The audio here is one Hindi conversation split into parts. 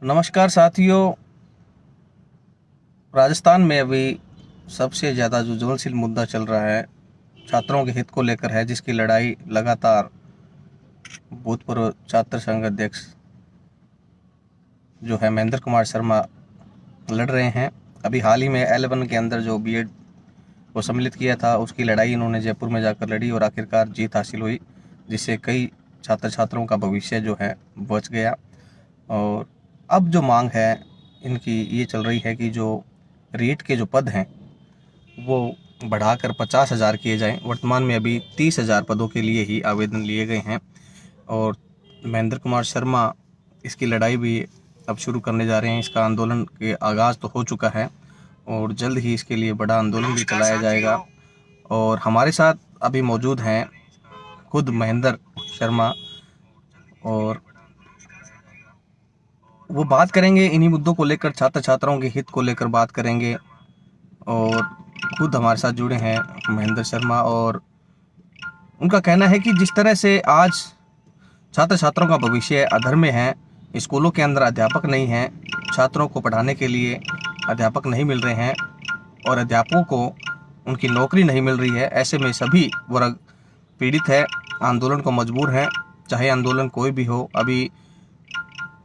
नमस्कार साथियों। राजस्थान में अभी सबसे ज़्यादा जो ज्वलनशील मुद्दा चल रहा है छात्रों के हित को लेकर है, जिसकी लड़ाई लगातार भूतपूर्व छात्र संघ अध्यक्ष जो है महेंद्र कुमार शर्मा लड़ रहे हैं। अभी हाल ही में L1 के अंदर जो बीएड को सम्मिलित किया था उसकी लड़ाई इन्होंने जयपुर में जाकर लड़ी और आखिरकार जीत हासिल हुई, जिससे कई छात्र छात्राओं का भविष्य जो है बच गया। और अब जो मांग है इनकी ये चल रही है कि जो रीट के जो पद हैं वो बढ़ाकर 50,000 किए जाएं। वर्तमान में अभी 30,000 पदों के लिए ही आवेदन लिए गए हैं और महेंद्र कुमार शर्मा इसकी लड़ाई भी अब शुरू करने जा रहे हैं। इसका आंदोलन के आगाज़ तो हो चुका है और जल्द ही इसके लिए बड़ा आंदोलन भी चलाया जाएगा। और हमारे साथ अभी मौजूद हैं खुद महेंद्र शर्मा और वो बात करेंगे इन्हीं मुद्दों को लेकर, छात्र छात्राओं के हित को लेकर बात करेंगे। और खुद हमारे साथ जुड़े हैं महेंद्र शर्मा और उनका कहना है कि जिस तरह से आज छात्र छात्राओं का भविष्य अधर में है, स्कूलों के अंदर अध्यापक नहीं हैं, छात्रों को पढ़ाने के लिए अध्यापक नहीं मिल रहे हैं और अध्यापकों को उनकी नौकरी नहीं मिल रही है। ऐसे में सभी वर्ग पीड़ित है, आंदोलन को मजबूर हैं, चाहे आंदोलन कोई भी हो। अभी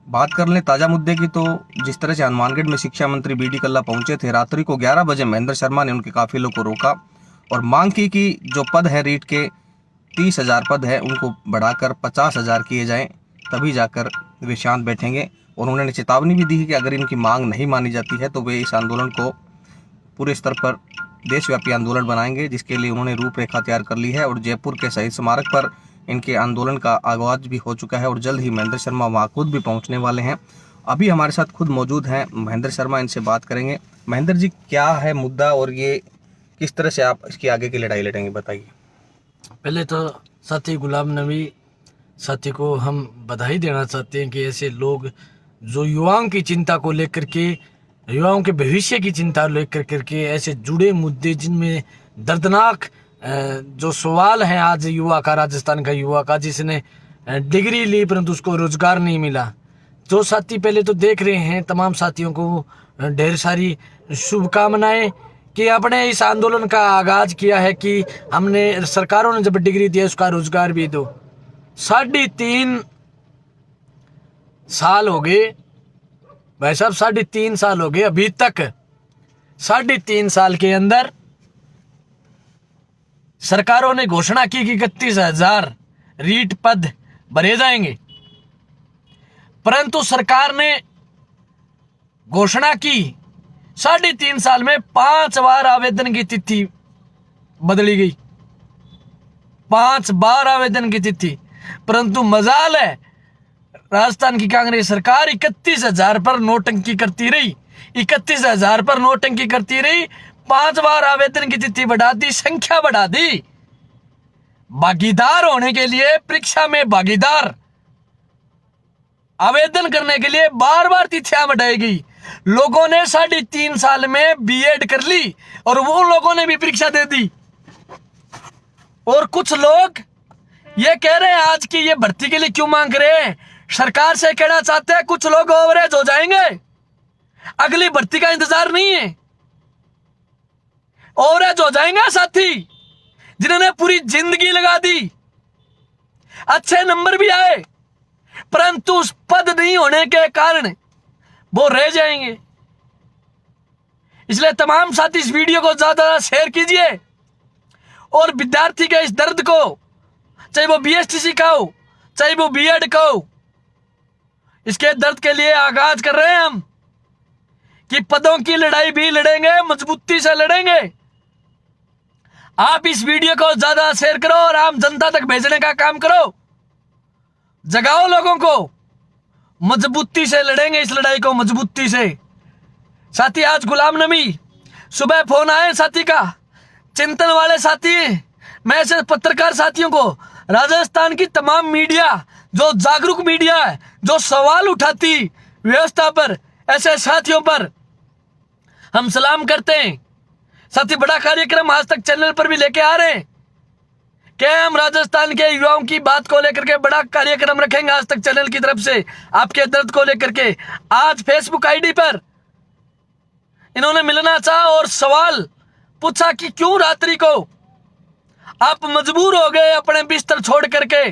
बात कर लें ताज़ा मुद्दे की, तो जिस तरह से हनुमानगढ़ में शिक्षा मंत्री BD कल्ला पहुंचे थे, रात्रि को 11 बजे महेंद्र शर्मा ने उनके काफिलों को रोका और मांग की कि जो पद है रीट के 30,000 पद है उनको बढ़ाकर 50,000 किए जाएं, तभी जाकर वे शांत बैठेंगे। और उन्होंने चेतावनी भी दी कि अगर इनकी मांग नहीं मानी जाती है तो वे इस आंदोलन को पूरे स्तर पर देशव्यापी आंदोलन बनाएंगे, जिसके लिए उन्होंने रूपरेखा तैयार कर ली है। और जयपुर के शहीद स्मारक पर इनके आंदोलन का आगाज भी हो चुका है और जल्द ही महेंद्र शर्मा वहाँ खुद भी पहुँचने वाले हैं। अभी हमारे साथ खुद मौजूद हैं महेंद्र शर्मा, इनसे बात करेंगे। महेंद्र जी, क्या है मुद्दा और ये किस तरह से आप इसकी आगे की लड़ाई लड़ेंगे, बताइए। पहले तो साथी गुलाम नबी साथी को हम बधाई देना चाहते हैं कि ऐसे लोग जो युवाओं की चिंता को लेकर के, युवाओं के भविष्य की चिंता लेकर करके ऐसे जुड़े मुद्दे जिनमें दर्दनाक जो सवाल है आज युवा का, राजस्थान का युवा का, जिसने डिग्री ली परंतु उसको रोजगार नहीं मिला। जो साथी पहले तो देख रहे हैं, तमाम साथियों को ढेर सारी शुभकामनाएं कि आपने इस आंदोलन का आगाज किया है कि हमने, सरकारों ने जब डिग्री दिया उसका रोजगार भी दो। 3.5 साल हो गए भाई साहब, 3.5 साल हो गए, अभी तक 3.5 साल के अंदर सरकारों ने घोषणा की कि 31,000 रीट पद भरे जाएंगे, परंतु सरकार ने घोषणा की 3.5 साल में 5 बार आवेदन की तिथि बदली गई, 5 बार आवेदन की तिथि। परंतु मजाल है, राजस्थान की कांग्रेस सरकार 31,000 पर नोटंकी करती रही, 31,000 पर नोटंकी करती रही। 5 बार आवेदन की तिथि बढ़ा दी, संख्या बढ़ा दी। भागीदार होने के लिए, परीक्षा में भागीदार आवेदन करने के लिए बार बार तिथियां बढ़ाई गई। लोगों ने 3.5 साल में बीएड कर ली और वो लोगों ने भी परीक्षा दे दी। और कुछ लोग ये कह रहे हैं आज की ये भर्ती के लिए क्यों मांग रहे हैं, सरकार से कहना चाहते हैं कुछ लोग ओवरेज हो जाएंगे, अगली भर्ती का इंतजार नहीं है। ओवरेज हो जाएंगे साथी जिन्होंने पूरी जिंदगी लगा दी, अच्छे नंबर भी आए, परंतु उस पद नहीं होने के कारण वो रह जाएंगे। इसलिए तमाम साथी इस वीडियो को ज्यादा शेयर कीजिए और विद्यार्थी के इस दर्द को, चाहे वो BSTC का हो, चाहे वो बीएड का हो, इसके दर्द के लिए आगाज कर रहे हैं हम कि पदों की लड़ाई भी लड़ेंगे, मजबूती से लड़ेंगे। आप इस वीडियो को ज्यादा शेयर करो और आम जनता तक भेजने का काम करो, जगाओ लोगों को। मजबूती से लड़ेंगे इस लड़ाई को, मजबूती से। साथी आज गुलाम नबी सुबह फोन आए साथी का, चिंतन वाले साथी, मैं ऐसे पत्रकार साथियों को, राजस्थान की तमाम मीडिया जो जागरूक मीडिया है, जो सवाल उठाती व्यवस्था पर, ऐसे साथियों पर हम सलाम करते हैं। साथी बड़ा कार्यक्रम आज तक चैनल पर भी लेके आ रहे हैं कि हम राजस्थान के युवाओं की बात को लेकर के बड़ा कार्यक्रम रखेंगे आज तक चैनल की तरफ से, आपके दर्द को लेकर के। आज फेसबुक आईडी पर इन्होंने मिलना चाहा और सवाल पूछा कि क्यों रात्रि को आप मजबूर हो गए अपने बिस्तर छोड़ करके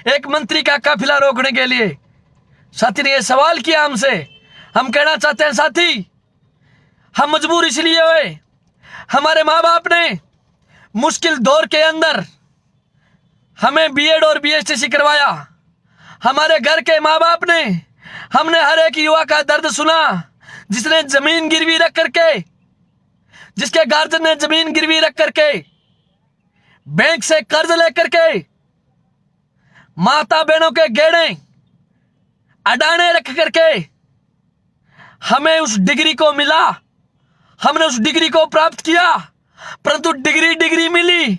एक मंत्री का काफिला रोकने के लिए। साथी ने यह सवाल किया हमसे। हम कहना चाहते हैं साथी, हम मजबूर इसलिए हुए, हमारे माँ बाप ने मुश्किल दौर के अंदर हमें बीएड और बीएससी करवाया। हमारे घर के माँ बाप ने, हमने हर एक युवा का दर्द सुना जिसने जमीन गिरवी रख करके, जिसके गार्जियन ने जमीन गिरवी रख करके, बैंक से कर्ज लेकर के, माता बहनों के गेड़े अडाने रख करके हमें उस डिग्री को मिला, हमने उस डिग्री को प्राप्त किया। परंतु डिग्री मिली,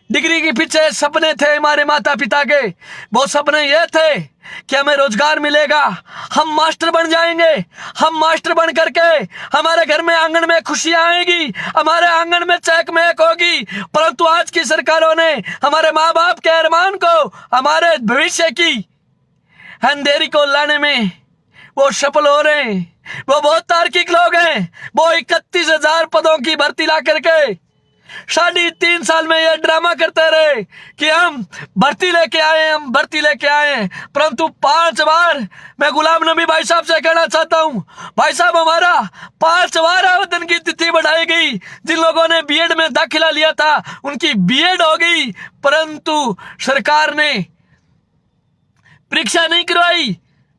डिग्री के पीछे सपने थे हमारे माता पिता के। वो सपने ये थे कि हमें रोजगार मिलेगा, हम मास्टर बन जाएंगे, हम मास्टर बन करके हमारे घर में आंगन में खुशियां आएगी, हमारे आंगन में चहक महक होगी। परंतु आज की सरकारों ने हमारे माँ बाप के अरमान को, हमारे भविष्य की अंधेरी को लाने में वो सफल हो रहे हैं। वो बहुत तार्किक लोग हैं। वो 31,000 पदों की भर्ती ला करके 3.5 साल में ये ड्रामा करते रहे कि हम भर्ती लेके आए, हम भर्ती लेके आए। परंतु 5 बार मैं गुलाम नबी भाई साहब से कहना चाहता हूं, भाई साहब हमारा 5 बार आवेदन की तिथि बढ़ाई गई। जिन लोगों ने बीएड में दाखिला लिया था उनकी बीएड हो गई, परंतु सरकार ने परीक्षा नहीं करवाई।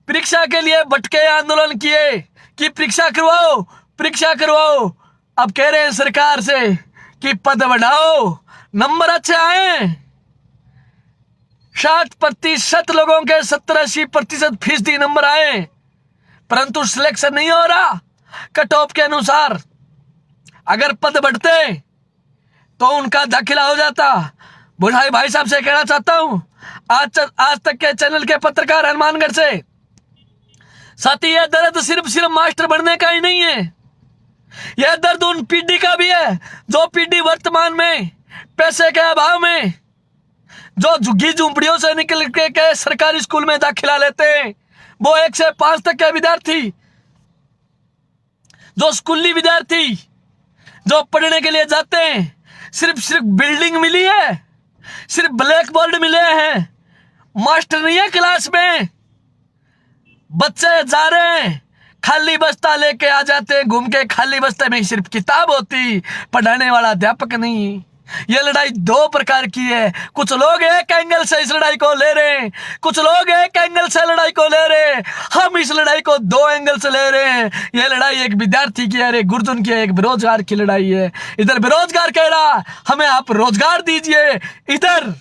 परीक्षा के लिए भटके आंदोलन किए कि परीक्षा करवाओ, परीक्षा करवाओ। अब कह रहे हैं सरकार से कि पद बढ़ाओ, नंबर अच्छे आए। 60% लोगों के 70-80% फीसदी नंबर आए, परंतु सिलेक्शन नहीं हो रहा कट ऑफ के अनुसार। अगर पद बढ़ते तो उनका दाखिला हो जाता। बुढ़ाई भाई साहब से कहना चाहता हूं, आज तक के चैनल के पत्रकार हनुमानगढ़ से, साथी यह दर्द सिर्फ मास्टर बनने का ही नहीं है, यह दर्द उन पीढ़ी का भी है जो पीढ़ी वर्तमान में पैसे के अभाव में जो झुग्गी झूंपड़ियों से निकल के सरकारी स्कूल में दाखिला लेते हैं। वो 1 से 5 तक के विद्यार्थी, जो स्कूली विद्यार्थी जो पढ़ने के लिए जाते हैं, सिर्फ बिल्डिंग मिली है, सिर्फ ब्लैक बोर्ड मिले हैं, मास्टर नहीं है क्लास में। बच्चे जा रहे हैं, खाली बस्ता लेके आ जाते हैं, घूम के खाली बस्ते में सिर्फ किताब होती, पढ़ाने वाला अध्यापक नहीं। ये लड़ाई 2 प्रकार की है। कुछ लोग एक एंगल से इस लड़ाई को ले रहे हैं, कुछ लोग एक एंगल से लड़ाई को ले रहे हैं। हम इस लड़ाई को 2 एंगल से ले रहे हैं। ये लड़ाई एक विद्यार्थी की है, एक गुर्जन की है, एक बेरोजगार की लड़ाई है। इधर बेरोजगार कह रहा हमें आप रोजगार दीजिए, इधर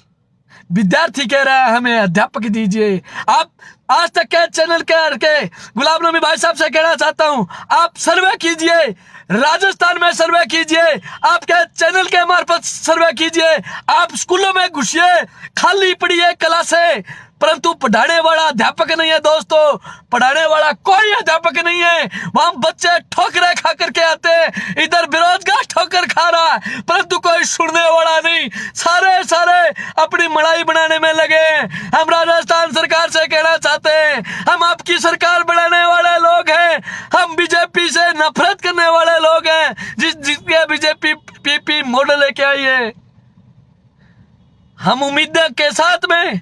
विद्यार्थी कह रहा है हमें अध्यापक दीजिए। आप आज तक के चैनल के गुलाम नबी भाई साहब से कहना चाहता हूं, आप सर्वे कीजिए, राजस्थान में सर्वे कीजिए, आपके चैनल के मार्फत सर्वे कीजिए। आप स्कूलों में घुसिए, खाली पड़ी है क्लासें, परंतु पढ़ाने वाला अध्यापक नहीं है दोस्तों, पढ़ाने वाला कोई अध्यापक नहीं है। वहां बच्चे ठोकरें खा करके आते हैं, इधर बेरोजगार ठोकर खा रहा है, परंतु कोई सुनने वाला नहीं। सारे अपनी मलाई बनाने में लगे। हम राजस्थान सरकार से कहना चाहते हैं, हम आपकी सरकार बनाने वाले लोग हैं, हम बीजेपी से नफरत करने वाले लोग हैं, जिसके बीजेपी पीपी मॉडल लेके आई है। हम उम्मीद के साथ में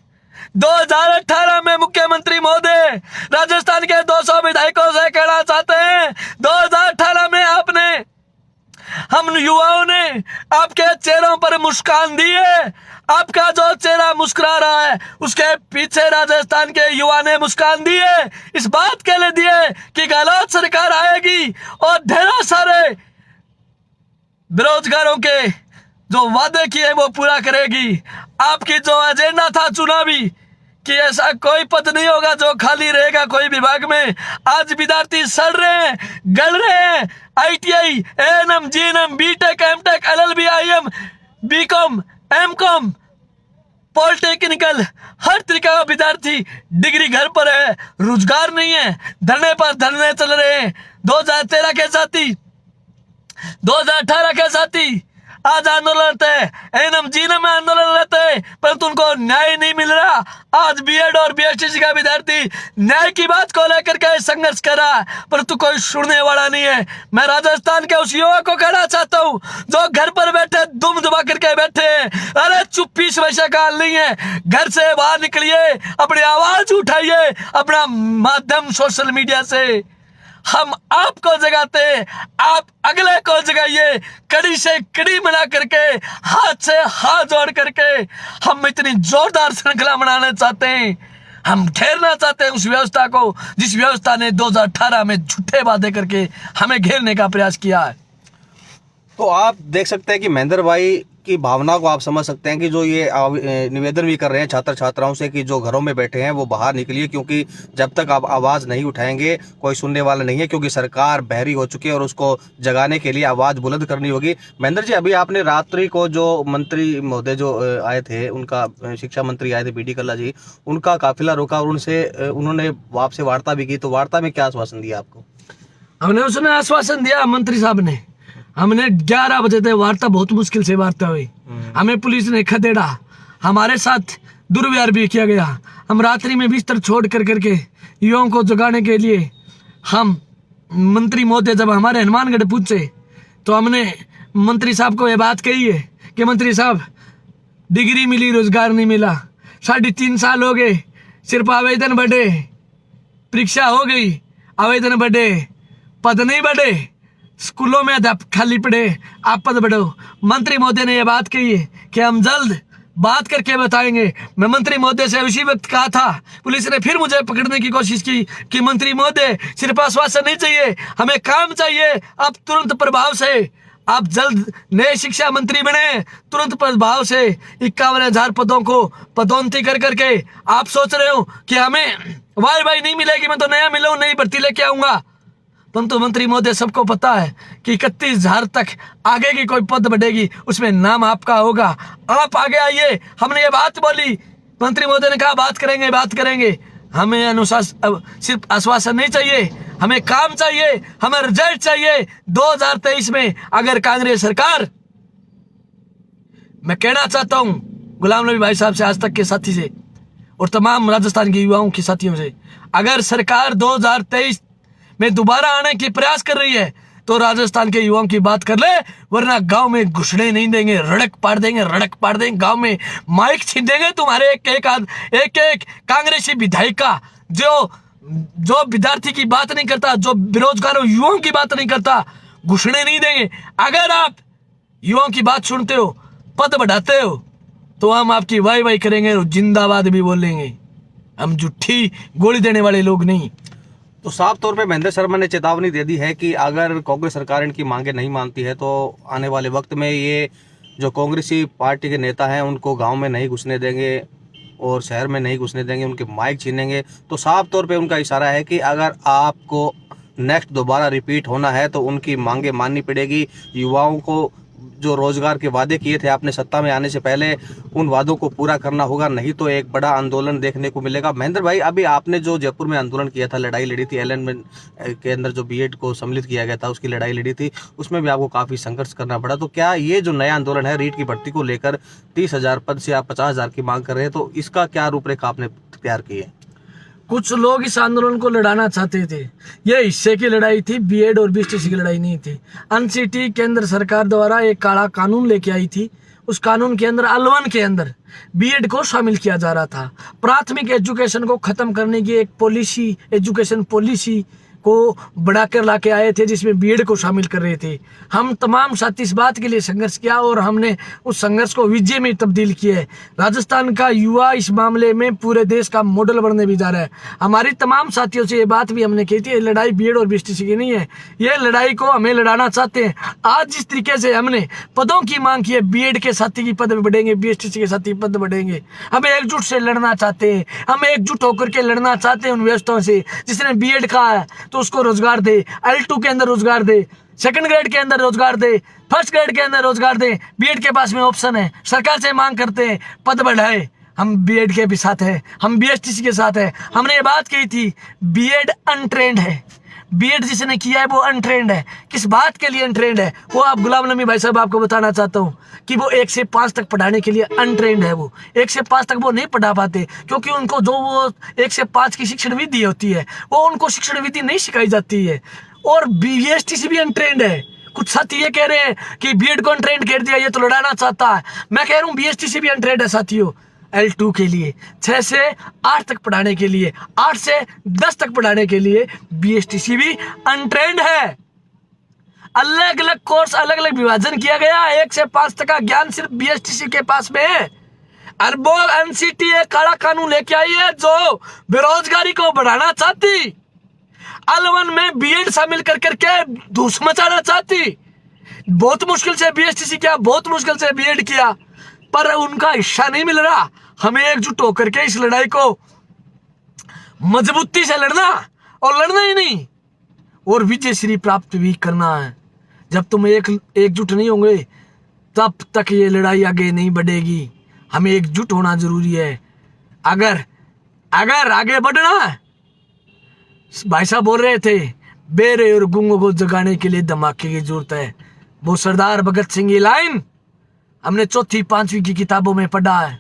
2018 में मुख्यमंत्री महोदय राजस्थान के 200 विधायकों से कहना चाहते हैं, 2018 में आपने, हम युवाओं ने आपके चेहरों पर मुस्कान दी है। आपका जो चेहरा मुस्कुरा रहा है उसके पीछे राजस्थान के युवा ने मुस्कान दी है, इस बात के लिए दी है कि गहलोत सरकार आएगी और ढेरों सारे बेरोजगारों के जो वादे किए वो पूरा करेगी। आपकी जो एजेंडा था चुनावी कि ऐसा कोई पद नहीं होगा जो खाली रहेगा कोई विभाग में, आज विद्यार्थी सड़ रहे हैं, गल रहे हैं। ITI, ANM, GNM, B Tech, M Tech, LLB, IM, B Com, M Com, polytechnical, हर तरीका का विद्यार्थी डिग्री घर पर है, रोजगार नहीं है, धरने पर धरने चल रहे हैं। 2013 के साथी, 2018 के साथी, आज आंदोलन रहते एनएम जीने में आंदोलन रहते, परंतु उनको न्याय नहीं मिल रहा। आज बीएड और बीएसटीसी का विद्यार्थी न्याय की बात को लेकर के संघर्ष कर रहा है, परंतु कोई सुनने वाला नहीं है। मैं राजस्थान के उस युवक को कहना चाहता हूँ जो घर पर बैठे दुम दबा करके बैठे हैं, अरे चुप्पी से वैसा काल नहीं है, घर से बाहर निकलिए, अपनी आवाज उठाइए, अपना माध्यम सोशल मीडिया से हम आपको जगाते, आप अगले को जगाइए। कड़ी से कड़ी मिला करके, हाथ से हाथ जोड़ करके हम इतनी जोरदार श्रृंखला बनाना चाहते हैं। हम घेरना चाहते हैं उस व्यवस्था को जिस व्यवस्था ने 2018 में झूठे वादे करके हमें घेरने का प्रयास किया है। तो आप देख सकते हैं कि महेंद्र भाई की भावना को आप समझ सकते हैं कि जो ये निवेदन भी कर रहे हैं छात्र छात्राओं से कि जो घरों में बैठे हैं वो बाहर निकलिए, क्योंकि जब तक आप आवाज़ नहीं उठाएंगे कोई सुनने वाला नहीं है, क्योंकि सरकार बहरी हो चुकी है और उसको जगाने के लिए आवाज़ बुलंद करनी होगी। महेंद्र जी, अभी आपने रात्रि को जो मंत्री महोदय जो आए थे, उनका शिक्षा मंत्री आए थे BD कल्ला जी, उनका काफिला रोका और उन्होंने आपसे वार्ता भी की, तो वार्ता में क्या आश्वासन दिया आपको? हमने उसने आश्वासन दिया, मंत्री साहब ने, हमने 11 बजे तक वार्ता, बहुत मुश्किल से वार्ता हुई, हमें पुलिस ने खदेड़ा, हमारे साथ दुर्व्यवहार भी किया गया। हम रात्रि में बिस्तर छोड़ कर करके युवाओं को जगाने के लिए हम मंत्री महोदय जब हमारे हनुमानगढ़ पूछे तो हमने मंत्री साहब को ये बात कही है कि मंत्री साहब, डिग्री मिली, रोजगार नहीं मिला, 3.5 साल हो गए, सिर्फ आवेदन बढ़े, परीक्षा हो गई, आवेदन बढ़े, पद नहीं बढ़े, स्कूलों में अध्यापक खाली पड़े, आप पद बढ़ो। मंत्री महोदय ने यह बात कही है कि हम जल्द बात करके बताएंगे। मैं मंत्री महोदय से उसी वक्त कहा था, पुलिस ने फिर मुझे पकड़ने की कोशिश की कि मंत्री महोदय, सिर्फ आश्वासन नहीं चाहिए, हमें काम चाहिए। अब तुरंत प्रभाव से आप जल्द नए शिक्षा मंत्री बने, तुरंत प्रभाव से 51,000 पदों को पदोन्नति कर करके आप सोच रहे हो कि हमें वाई नहीं मिलेगी, मैं तो नया मिलूं, नई भर्ती लेके आऊंगा। परंतु मंत्री महोदय, सबको पता है कि 31,000 तक आगे की कोई पद बढ़ेगी, उसमें नाम आपका होगा, आप आगे आइए। हमने ये बात बोली, मंत्री महोदय ने कहा बात करेंगे। हमें अनुशासन, सिर्फ आश्वासन नहीं चाहिए, हमें काम चाहिए, हमें रिजल्ट चाहिए। 2023 में अगर कांग्रेस सरकार, मैं कहना चाहता हूं गुलाम नबी भाई साहब से, आज तक के साथी से और तमाम राजस्थान के युवाओं के साथियों से, अगर सरकार 2023 में दोबारा आने की प्रयास कर रही है तो राजस्थान के युवाओं की बात कर ले, वरना गांव में घुसने नहीं देंगे, रड़क पाड़ देंगे, गांव में माइक छीन देंगे। तुम्हारे एक कांग्रेसी विधायक का जो विद्यार्थी की बात नहीं करता, जो बेरोजगारों युवाओं की बात नहीं करता, घुसने नहीं देंगे। अगर आप युवाओं की बात सुनते हो, पद बढ़ाते हो, तो हम आपकी वाई करेंगे और जिंदाबाद भी बोलेंगे। हम झूठी गोली देने वाले लोग नहीं। तो साफ तौर पे महेंद्र शर्मा ने चेतावनी दे दी है कि अगर कांग्रेस सरकार इनकी मांगे नहीं मानती है तो आने वाले वक्त में ये जो कांग्रेसी पार्टी के नेता हैं उनको गांव में नहीं घुसने देंगे और शहर में नहीं घुसने देंगे, उनके माइक छीनेंगे। तो साफ तौर पे उनका इशारा है कि अगर आपको नेक्स्ट दोबारा रिपीट होना है तो उनकी मांगे माननी पड़ेगी। युवाओं को जो रोजगार के वादे किए थे आपने सत्ता में आने से पहले, उन वादों को पूरा करना होगा, नहीं तो एक बड़ा आंदोलन देखने को मिलेगा। महेंद्र भाई, अभी आपने जो जयपुर में आंदोलन किया था, लड़ाई लड़ी थी, एलन के अंदर जो बीएड को सम्मिलित किया गया था उसकी लड़ाई लड़ी थी, उसमें भी आपको काफी संघर्ष करना पड़ा। तो क्या ये जो नया आंदोलन है रीट की भर्ती को लेकर 30,000 पद से आप 50,000 की मांग कर रहे हैं, तो इसका क्या रूपरेखा आपने तैयार की है? कुछ लोग इस आंदोलन को लड़ाना चाहते थे, यह हिस्से की लड़ाई थी, बीएड और बीएसटीसी की लड़ाई नहीं थी। एनसीटी केंद्र सरकार द्वारा एक काला कानून लेके आई थी, उस कानून के अंदर L1 के अंदर बीएड को शामिल किया जा रहा था। प्राथमिक एजुकेशन को खत्म करने की एक पॉलिसी, एजुकेशन पॉलिसी को बढ़ाकर लाके आए थे जिसमें बीएड को शामिल कर रहे थे। हम तमाम साथी इस बात के लिए संघर्ष किया और हमने उस संघर्ष को विजय में तब्दील किया है। राजस्थान का युवा इस मामले में पूरे देश का मॉडल बनने भी जा रहा है। हमारी तमाम साथियों से ये बात भी हमने कही थी, ये लड़ाई बीएड और बीएसटीसी की नहीं है, ये लड़ाई को हमें लड़ाना चाहते हैं। आज जिस तरीके से हमने पदों की मांग की है, बीएड के साथी की पद बढ़ेंगे, बीएसटीसी के साथी पद बढ़ेंगे, हम एकजुट से लड़ना चाहते हैं, हम एकजुट होकर के लड़ना चाहते हैं उन व्यवस्थाओं से। जिसने बीएड कहा है तो उसको रोजगार दे, L2 के अंदर रोजगार दे, सेकंड ग्रेड के अंदर रोजगार दे, फर्स्ट ग्रेड के अंदर रोजगार दे। बीएड के पास में ऑप्शन है, सरकार से मांग करते हैं पद बढ़ाए। हम बीएड के भी साथ हैं, हम बीएसटीसी के साथ हैं। हमने ये बात कही थी, बीएड अनट्रेंड है, बीएड जिसने किया है वो अनट्रेंड है। किस बात के लिए अनट्रेंड है वो आप गुलाम नबी भाई साहब आपको बताना चाहता हूँ कि वो 1 से 5 तक पढ़ाने के लिए अनट्रेंड है। वो 1 से 5 तक वो नहीं पढ़ा पाते क्योंकि उनको जो वो 1 से 5 की शिक्षण विधि होती है वो उनको शिक्षण विधि नहीं सिखाई जाती है। और बीएसटीसी भी अनट्रेंड है। कुछ साथी ये कह रहे हैं कि बीएड को अनट्रेंड कर दिया, ये तो लड़ाना चाहता है। मैं कह रहा हूँ बीएसटीसी भी अनट्रेंड है साथियों। L2 के लिए 6 से 8 तक पढ़ाने के लिए, 8 से 10 तक पढ़ाने के लिए बीएसटीसी भी अनट्रेंड है। अलग अलग कोर्स, अलग अलग विभाजन किया गया। 1 से 5 तक का ज्ञान सिर्फ बीएसटीसी के पास में है। अरबों एनसीटी एक काला कानून लेके आई है जो बेरोजगारी को बढ़ाना चाहती, L1 में बीएड शामिल कर करके धूस मचाना चाहती। बहुत मुश्किल से बीएसटीसी किया, बहुत मुश्किल से बीएड किया, पर उनका हिस्सा नहीं मिल रहा। हमें एकजुट होकर के इस लड़ाई को मजबूती से लड़ना, और लड़ना ही नहीं और विजय श्री प्राप्त भी करना है। जब तुम एकजुट नहीं होंगे तब तक ये लड़ाई आगे नहीं बढ़ेगी। हमें एकजुट होना जरूरी है। अगर आगे बढ़ना है, भाई साहब बोल रहे थे बेरे और गुंगों को जगाने के लिए धमाके की जरूरत है। वो सरदार भगत सिंह की लाइन हमने 4वीं 5वीं की किताबों में पढ़ा है।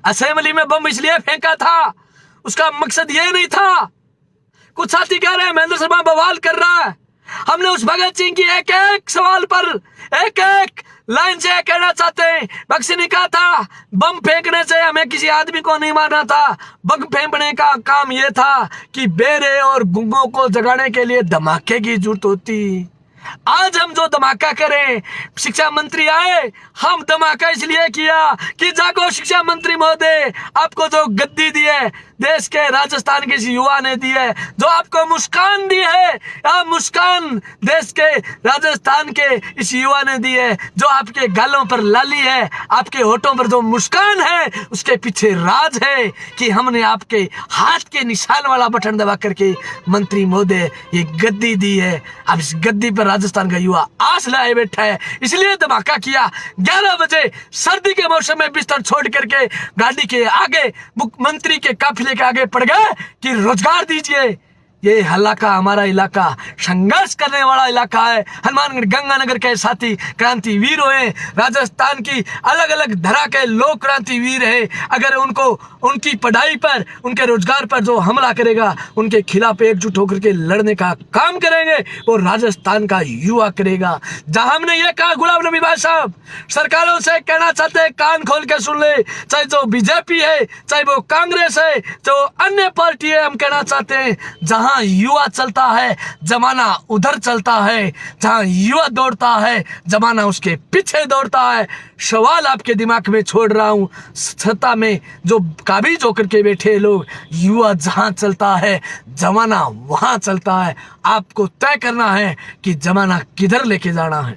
असेंबली में बम इसलिए फेंका था, उसका मकसद ये नहीं था। कुछ साथी कह रहे हैं महेंद्र शर्मा बवाल कर रहा है। हमने उस भगत सिंह की एक एक सवाल पर एक एक लाइन से कहना चाहते हैं। भगत सिंह ने कहा था बम फेंकने से हमें किसी आदमी को नहीं मारना था, बम फेंकने का काम यह था कि बेरे और गुंगों को जगाने के लिए धमाके की जरूरत होती। आज हम जो धमाका करें, शिक्षा मंत्री आए, हम धमाका इसलिए किया कि जागो शिक्षा मंत्री महोदय, आपको जो गद्दी दी है देश के राजस्थान के इस युवा ने दी है, जो आपको मुस्कान दी है, आप मुस्कान देश के राजस्थान के इस युवा ने दी है। जो आपके गालों पर लाली है, आपके होठों पर जो मुस्कान है, उसके पीछे राज है कि हमने आपके हाथ के निशान वाला बटन दबा करके मंत्री महोदय ये गद्दी दी है। अब इस गद्दी पर राजस्थान का युवा आस लाए बैठा है, इसलिए धमाका किया। 11 बजे सर्दी के मौसम में बिस्तर छोड़ करके गाड़ी के आगे मुख्यमंत्री के काफिले के आगे पड़ गए कि रोजगार दीजिए। ये इलाका हमारा इलाका संघर्ष करने वाला इलाका है। हनुमानगढ़ गंगानगर के साथी क्रांति वीर हुए, राजस्थान की अलग अलग धरा के लोग क्रांति वीर है। अगर उनको उनकी पढ़ाई पर, उनके रोजगार पर जो हमला करेगा, उनके खिलाफ एकजुट होकर के लड़ने का काम करेंगे वो राजस्थान का युवा करेगा। जहां हमने ये कहा, गुलाम नबी भाई साहब सरकारों से कहना चाहते हैं, कान खोल के सुन ले, चाहे जो बीजेपी है, चाहे वो कांग्रेस है, जो अन्य पार्टी है, हम कहना चाहते हैं जहां युवा चलता है जमाना उधर चलता है। जहां युवा दौड़ता है जमाना उसके पीछे दौड़ता है। सवाल आपके दिमाग में छोड़ रहा हूं, सत्ता में जो काबिज होकर के बैठे लोग, युवा जहां चलता है जमाना वहां चलता है। आपको तय करना है कि जमाना किधर लेके जाना है।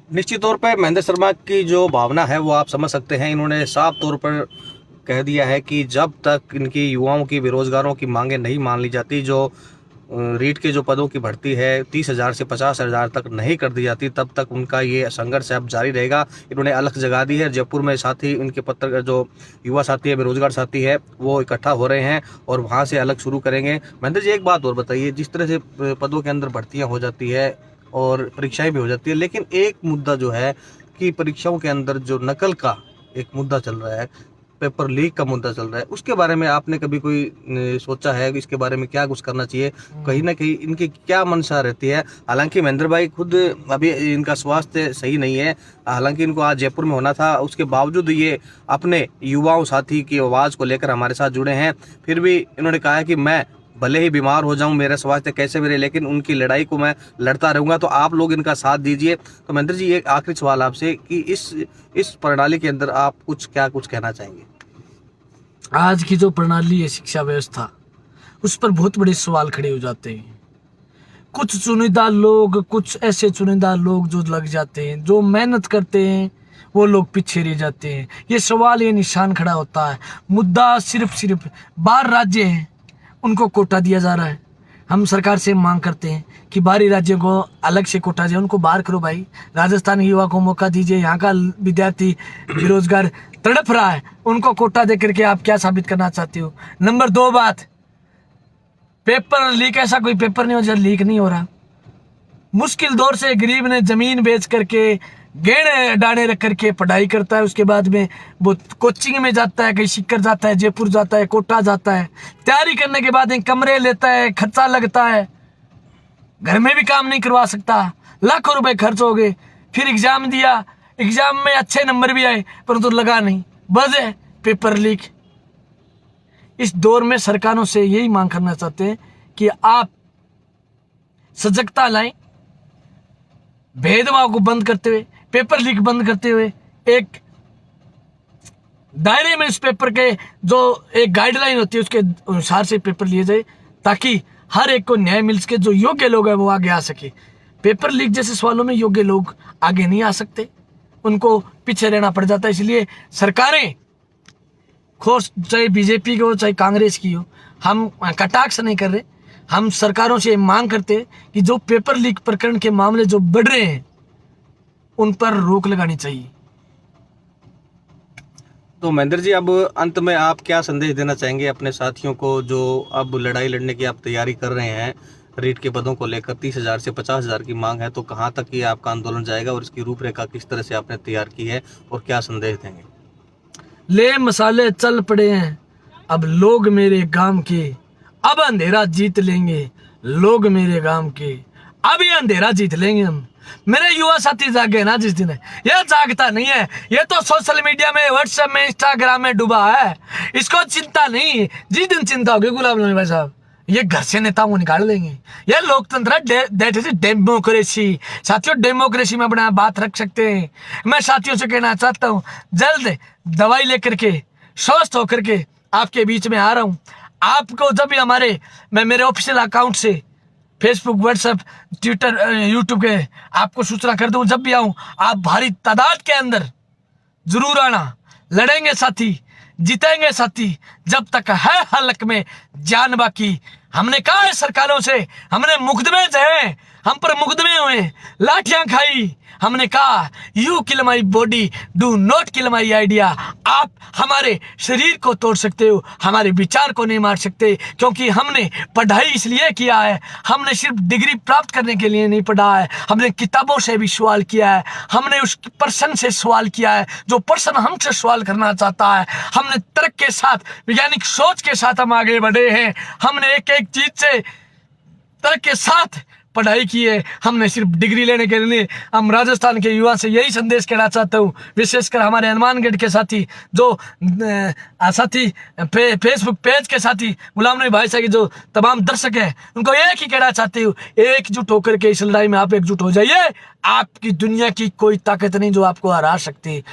निश्चित तौर पर महेंद्र शर्मा की जो भावना है वो आप समझ सकते हैं। इन्होंने साफ तौर पर कह दिया है कि जब तक इनकी युवाओं की, बेरोजगारों की मांगें नहीं मान ली जाती, जो रीट के जो पदों की भर्ती है 30,000 से 50,000 तक नहीं कर दी जाती, तब तक उनका ये संघर्ष अब जारी रहेगा। इन्होंने अलग जगा दी है। जयपुर में साथी इनके पत्र जो युवा साथी है, बेरोजगार साथी है, वो इकट्ठा हो रहे हैं और वहाँ से अलग शुरू करेंगे। महेंद्र जी एक बात और बताइए, जिस तरह से पदों के अंदर भर्तियाँ हो जाती है और परीक्षाएँ भी हो जाती है, लेकिन एक मुद्दा जो है कि परीक्षाओं के अंदर जो नकल का एक मुद्दा चल रहा है, पेपर लीक का मुद्दा चल रहा है, उसके बारे में आपने कभी कोई सोचा है कि इसके बारे में क्या कुछ करना चाहिए? कहीं ना कहीं इनकी क्या मंशा रहती है? हालांकि महेंद्र भाई खुद अभी इनका स्वास्थ्य सही नहीं है, हालांकि इनको आज जयपुर में होना था, उसके बावजूद ये अपने युवाओं साथी की आवाज़ को लेकर हमारे साथ जुड़े हैं। फिर भी इन्होंने कहा है कि मैं भले ही बीमार हो जाऊं, मेरा स्वास्थ्य कैसे भी रहे, लेकिन उनकी लड़ाई को मैं लड़ता रहूंगा। तो आप लोग इनका साथ दीजिए। तो महेंद्र जी एक आखिरी सवाल आपसे कि इस प्रणाली के अंदर आप क्या कुछ कहना चाहेंगे? आज की जो प्रणाली है शिक्षा व्यवस्था, उस पर बहुत बड़े सवाल खड़े हो जाते हैं। कुछ चुनिंदा लोग, कुछ ऐसे चुनिंदा लोग जो लग जाते हैं, जो मेहनत करते हैं, वो लोग पीछे रह जाते हैं। ये सवाल, ये निशान खड़ा होता है। मुद्दा सिर्फ 12 राज्य हैं, उनको कोटा दिया जा रहा है। हम सरकार से मांग करते हैं कि बाहरी राज्यों को अलग से कोटा दिया, उनको बाहर करो भाई। राजस्थान युवा को मौका दीजिए। यहाँ का विद्यार्थी बेरोजगार तड़प रहा है, उनको कोटा दे करके आप क्या साबित करना चाहते हो? नंबर 2 बात, पेपर लीक ऐसा कोई पेपर नहीं हो जो लीक नहीं हो रहा। मुश्किल दौर से गरीब ने जमीन बेच करके गहने डाने रख करके पढ़ाई करता है, उसके बाद में वो कोचिंग में जाता है, कहीं सीकर जाता है, जयपुर जाता है, कोटा जाता है, तैयारी करने के बाद एक कमरे लेता है, खर्चा लगता है, घर में भी काम नहीं करवा सकता, लाखों रुपए खर्च हो गए, फिर एग्जाम दिया, एग्जाम में अच्छे नंबर भी आए परंतु लगा नहीं, वजह पेपर लीक। इस दौर में सरकारों से यही मांग करना चाहते हैं कि आप सजगता लाएं, भेदभाव को बंद करते हुए, पेपर लीक बंद करते हुए एक दायरे में इस पेपर के जो एक गाइडलाइन होती है उसके अनुसार से पेपर लिए जाए, ताकि हर एक को न्याय मिल सके। जो योग्य लोग हैं वो आगे आ सके। पेपर लीक जैसे सवालों में योग्य लोग आगे नहीं आ सकते, उनको पीछे रहना पड़ जाता है। इसलिए सरकारें, खोज चाहे बीजेपी की हो चाहे कांग्रेस की हो, हम कटाक्ष नहीं कर रहे, हम सरकारों से मांग करते हैं कि जो पेपर लीक प्रकरण के मामले जो बढ़ रहे हैं उन पर रोक लगानी चाहिए। तो महेंद्र जी, अब अंत में आप क्या संदेश देना चाहेंगे अपने साथियों को जो अब लड़ाई लड़ने की आप तैयारी कर रहे हैं? रीट के पदों को लेकर 30,000 से 50,000 की मांग है, तो कहां तक ये आपका आंदोलन जाएगा और इसकी रूपरेखा किस तरह से आपने तैयार की है और क्या संदेश देंगे? ले मसाले चल पड़े हैं अब लोग मेरे गांव के, अब अंधेरा जीत लेंगे लोग मेरे गांव के, अब ये अंधेरा जीत लेंगे हम। मेरे युवा साथी जागे ना जिस दिन, ये जागता नहीं है, ये तो सोशल मीडिया में, व्हाट्सएप में, इंस्टाग्राम में डूबा है, इसको चिंता नहीं। जिस दिन चिंता होगी गुलाम नबी भाई साहब, ये घर से नेताओं को निकाल देंगे। ये लोकतंत्र है, दैट इज डेमोक्रेसी। साथियों, डेमोक्रेसी में अपना बात रख सकते हैं। मैं साथियों से कहना चाहता हूँ, जल्द दवाई लेकर के स्वस्थ होकर के आपके बीच में आ रहा हूँ। आपको जब भी मैं मेरे ऑफिशियल अकाउंट से फेसबुक, व्हाट्सएप, ट्विटर, यूट्यूब के आपको सूचना कर दूं, जब भी आऊं आप भारी तादाद के अंदर जरूर आना। लड़ेंगे साथी, जीतेंगे साथी, जब तक है हलक में जान बाकी। हमने कहा है सरकारों से, हमने मुकदमे जहे, हम पर मुकदमे हुए, लाठियां खाई, हमने कहा you kill my body, do not kill my idea. आप हमारे शरीर को तोड़ सकते हो, हमारे विचार को नहीं मार सकते, क्योंकि हमने पढ़ाई इसलिए किया है, हमने सिर्फ डिग्री प्राप्त करने के लिए नहीं पढ़ा है, हमने किताबों से भी सवाल किया है, हमने उस पर्सन से सवाल किया है जो पर्सन हमसे सवाल करना चाहता है। हमने तर्क के साथ, वैज्ञानिक सोच के साथ हम आगे बढ़े हैं। हमने एक एक चीज से तर्क के साथ पढ़ाई की है, हमने सिर्फ डिग्री लेने के लिए। हम राजस्थान के युवा से यही संदेश कहना चाहता हूँ, विशेषकर हमारे हनुमानगढ़ के साथी, जो साथी फेसबुक पेज के साथी, गुलाम नबी भाई साहब के जो तमाम दर्शक हैं, उनको एक ही कहना चाहती हूँ, एकजुट होकर के इस लड़ाई में आप एकजुट हो जाइए। आपकी दुनिया की कोई ताकत नहीं जो आपको हरा सकती।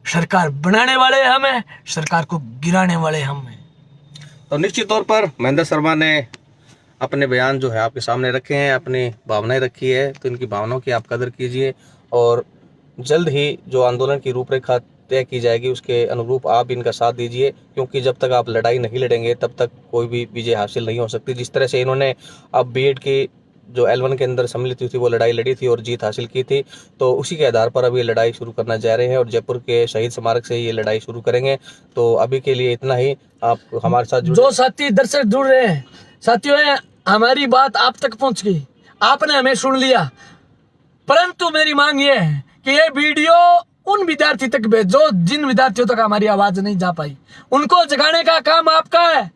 सरकार बनाने वाले हम हैं, सरकार को गिराने वाले हम हैं। तो निश्चित तौर पर महेंद्र शर्मा ने अपने बयान जो है आपके सामने रखे हैं, अपनी भावनाएं रखी है, तो इनकी भावनाओं की आप कदर कीजिए और जल्द ही जो आंदोलन की रूपरेखा तय की जाएगी उसके अनुरूप आप इनका साथ दीजिए, क्योंकि जब तक आप लड़ाई नहीं लड़ेंगे तब तक कोई भी विजय हासिल नहीं हो सकती। जिस तरह से इन्होंने अब बीएड की जो L1 के अंदर सम्मिलित हुई थी वो लड़ाई लड़ी थी और जीत हासिल की थी, तो उसी के आधार पर अब ये लड़ाई शुरू करना जा रहे हैं और जयपुर के शहीद स्मारक से ये लड़ाई शुरू करेंगे। तो अभी के लिए इतना ही। आप हमारे साथ जो साथी दर्शक जुड़ रहे हैं, साथियों हमारी बात आप तक पहुंच गई, आपने हमें सुन लिया, परंतु मेरी मांग ये है कि ये वीडियो उन विद्यार्थी तक भेजो जिन विद्यार्थियों तक हमारी आवाज नहीं जा पाई। उनको जगाने का काम आपका है,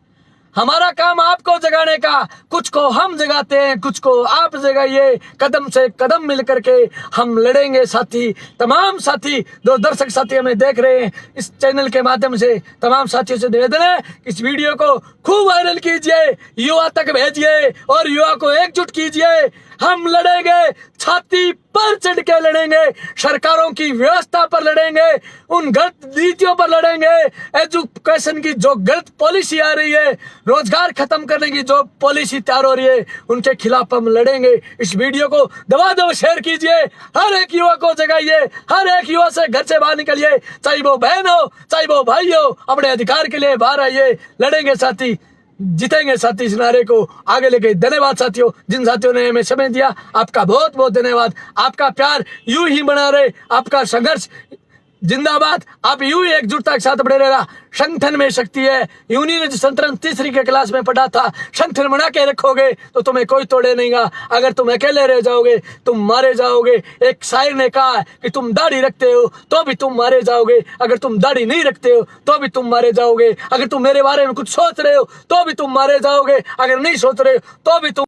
हमारा काम आपको जगाने का। कुछ को हम जगाते हैं, कुछ को आप जगाइए। कदम से कदम मिल करके हम लड़ेंगे साथी। तमाम साथी जो दर्शक साथी हमें देख रहे हैं इस चैनल के माध्यम से, तमाम साथियों से निवेदन है इस वीडियो को खूब वायरल कीजिए, युवा तक भेजिए और युवा को एकजुट कीजिए। हम लड़ेंगे, छाती पर चढ़ के लड़ेंगे, सरकारों की व्यवस्था पर लड़ेंगे, उन गलत नीतियों पर लड़ेंगे, एजुकेशन की जो गलत पॉलिसी आ रही है, रोजगार खत्म करने की जो पॉलिसी तैयार हो रही है, उनके खिलाफ हम लड़ेंगे। इस वीडियो को दबा शेयर कीजिए, हर एक युवा को जगाइए, हर एक युवा से घर से बाहर निकलिए, चाहे वो बहन हो चाहे वो भाई हो, अपने अधिकार के लिए बाहर आइए। लड़ेंगे साथी, जीतेंगे साथी। इस नारे को आगे लेके धन्यवाद साथियों, जिन साथियों ने हमें समय दिया आपका बहुत बहुत धन्यवाद। आपका प्यार यूं ही बना रहे, आपका संघर्ष जिंदाबाद। आप यूं ही एकजुटता के साथ बड़े रहना। संगठन में शक्ति है। यूनियन ने संतरण तीसरी के क्लास में पढ़ा था, संगठन बना के रखोगे तो तुम्हें कोई तोड़े नहींगा। अगर तुम अकेले रह जाओगे तुम मारे जाओगे। एक शायर ने कहा है कि तुम दाढ़ी रखते हो तो भी तुम मारे जाओगे, अगर तुम दाढ़ी नहीं रखते हो तो भी तुम मारे जाओगे। अगर तुम मेरे बारे में कुछ सोच रहे हो तो भी तुम मारे जाओगे, अगर नहीं सोच रहे हो तो भी तुम